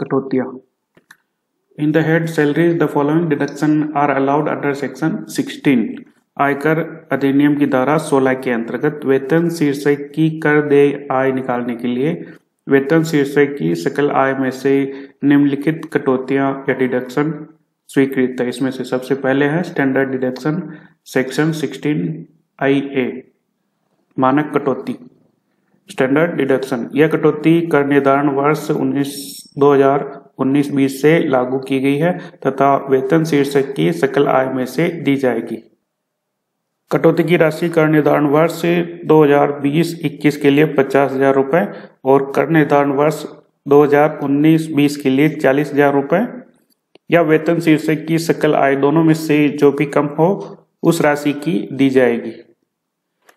कटौतियाँ। In the head salaries the following deduction are allowed under section 16। आयकर अधिनियम की धारा 16 के अंतर्गत वेतन शीर्षक की कर देय आय निकालने के लिए वेतन शीर्षक की सकल आय में से निम्नलिखित कटौतियां या डिडक्शन स्वीकृत है। इसमें से सबसे पहले है स्टैंडर्ड डिडक्शन सेक्शन 16IA मानक कटौती। स्टैंडर्ड डिडक्शन यह कटौती कर निर्धारण वर्ष 2019-20 से लागू की गई है तथा वेतन शीर्षक की सकल आय में से दी जाएगी। कटौती की राशि कर निर्धारण वर्ष 2020-21 के लिए 50,000 रुपये और कर निर्धारण वर्ष 2019-20 के लिए 40,000 रुपये या वेतन शीर्षक की सकल आय दोनों में से जो भी कम हो उस राशि की दी जाएगी।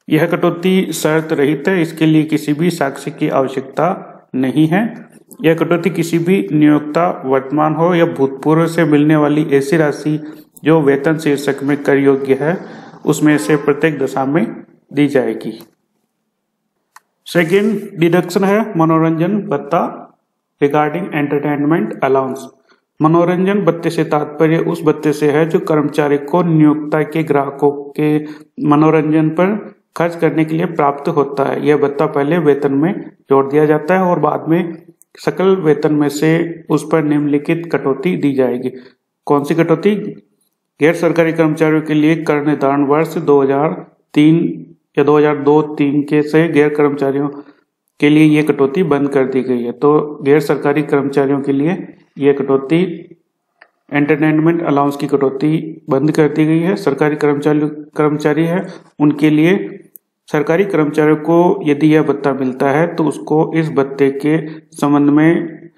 यह कटौती शर्त रहित है, इसके लिए किसी भी साक्ष्य की आवश्यकता नहीं है। यह कटौती किसी भी नियोक्ता वर्तमान हो या भूतपूर्व से मिलने वाली ऐसी राशि जो वेतन शीर्षक में कर योग्य है उसमें से प्रत्येक दशा में दी जाएगी। सेकेंड डिडक्शन है मनोरंजन भत्ता रिगार्डिंग एंटरटेनमेंट अलाउंस। मनोरंजन भत्ते से तात्पर्य उस भत्ते से है जो कर्मचारी को नियोक्ता के ग्राहकों के मनोरंजन पर खर्च करने के लिए प्राप्त होता है। यह भत्ता पहले वेतन में जोड़ दिया जाता है और बाद में सकल वेतन में से उस पर निम्नलिखित कटौती दी जाएगी। कौन सी कटौती? गैर सरकारी कर्मचारियों के लिए कर निर्धारण वर्ष 2003 या 2002-3 के से गैर कर्मचारियों के लिए ये कटौती बंद कर दी गई है। तो गैर सरकारी कर्मचारियों के लिए ये कटौती एंटरटेनमेंट अलाउंस की कटौती बंद कर दी गई है। सरकारी कर्मचारी है उनके लिए सरकारी कर्मचारियों को यदि यह भत्ता मिलता है तो उसको इस भत्ते के संबंध में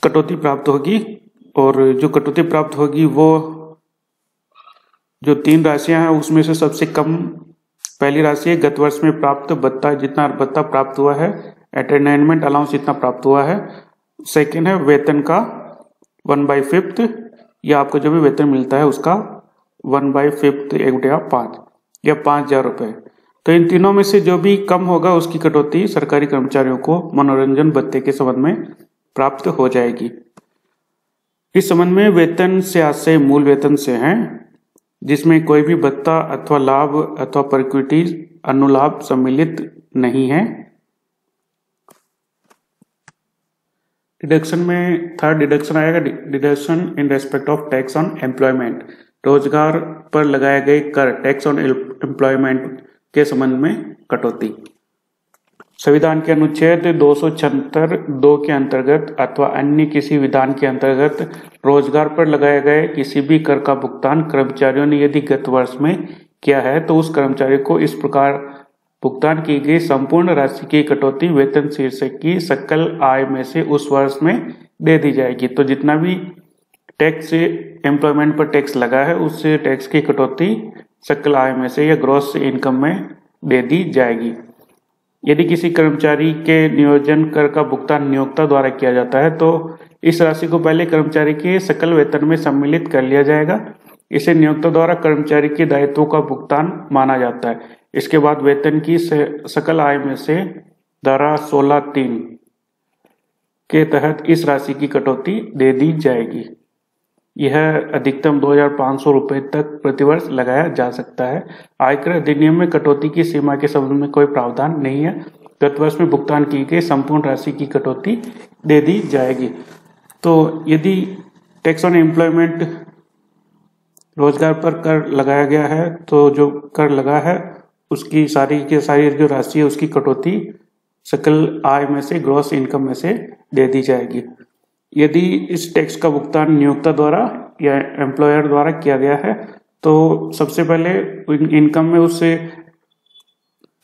कटौती प्राप्त होगी और जो कटौती प्राप्त होगी वो जो 3 राशियां हैं उसमें से सबसे कम पहली राशि है गत वर्ष में प्राप्त भत्ता, जितना भत्ता प्राप्त हुआ है, एंटरटेनमेंट अलाउंस जितना प्राप्त हुआ है। सेकेंड है वेतन का 1/5 या आपको जो भी वेतन मिलता है उसका 1/5 1/5 या 5,000 रुपये। तो इन तीनों में से जो भी कम होगा उसकी कटौती सरकारी कर्मचारियों को मनोरंजन भत्ते के संबंध में प्राप्त हो जाएगी। इस संबंध में वेतन से आशय मूल वेतन से है जिसमें कोई भी भत्ता अथवा लाभ अथवा प्रकृति अनुलाभ सम्मिलित नहीं है। डिडक्शन में थर्ड डिडक्शन आएगा deduction in respect of tax on employment. रोजगार पर लगाए गए कर टैक्स ऑन एम्प्लॉयमेंट के संबंध में कटौती। संविधान के अनुच्छेद 276(2) के अंतर्गत अथवा अन्य किसी विधान के अंतर्गत रोजगार पर लगाए गए किसी भी कर का भुगतान कर्मचारियों ने यदि गत वर्ष में किया है तो उस कर्मचारी को इस प्रकार भुगतान की गई संपूर्ण राशि की कटौती वेतन शीर्षक की सकल आय में से उस वर्ष में दे दी जाएगी। तो जितना भी टैक्स एम्प्लॉयमेंट पर टैक्स लगा है उस टैक्स की कटौती सकल आय में से या ग्रॉस इनकम में दे दी जाएगी। यदि किसी कर्मचारी के नियोजन कर का भुगतान नियोक्ता द्वारा किया जाता है तो इस राशि को पहले कर्मचारी के सकल वेतन में सम्मिलित कर लिया जाएगा। इसे नियोक्ता द्वारा कर्मचारी के दायित्वों का भुगतान माना जाता है। इसके बाद वेतन की सकल आय में से धारा 16(3) के तहत इस राशि की कटौती दे दी जाएगी। यह अधिकतम 2,500 रुपये तक प्रतिवर्ष लगाया जा सकता है। आयकर अधिनियम में कटौती की सीमा के संबंध में कोई प्रावधान नहीं है। गत वर्ष में भुगतान की गई संपूर्ण राशि की कटौती दे दी जाएगी। तो यदि टैक्स ऑन एम्प्लॉयमेंट रोजगार पर कर लगाया गया है तो जो कर लगा है उसकी सारी की सारी जो राशि है उसकी कटौती सकल आय में से ग्रॉस इनकम में से दे दी जाएगी। यदि इस टैक्स का भुगतान नियोक्ता द्वारा या एम्प्लॉयर द्वारा किया गया है तो सबसे पहले इनकम में उससे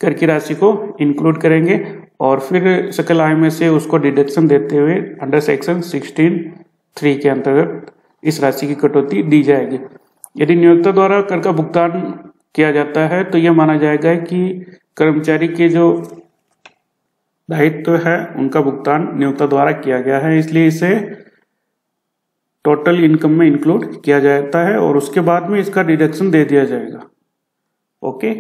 कर की राशि को इंक्लूड करेंगे और फिर सकल आय में से उसको डिडक्शन देते हुए अंडर सेक्शन 16(3) के अंतर्गत इस राशि की कटौती दी जाएगी। यदि नियोक्ता द्वारा कर का भुगतान किया जाता है तो यह माना जाएगा कि कर्मचारी के जो दायित्व है उनका भुगतान नियोक्ता द्वारा किया गया है, इसलिए इसे टोटल इनकम में इंक्लूड किया जाता है और उसके बाद में इसका डिडक्शन दे दिया जाएगा। ओके।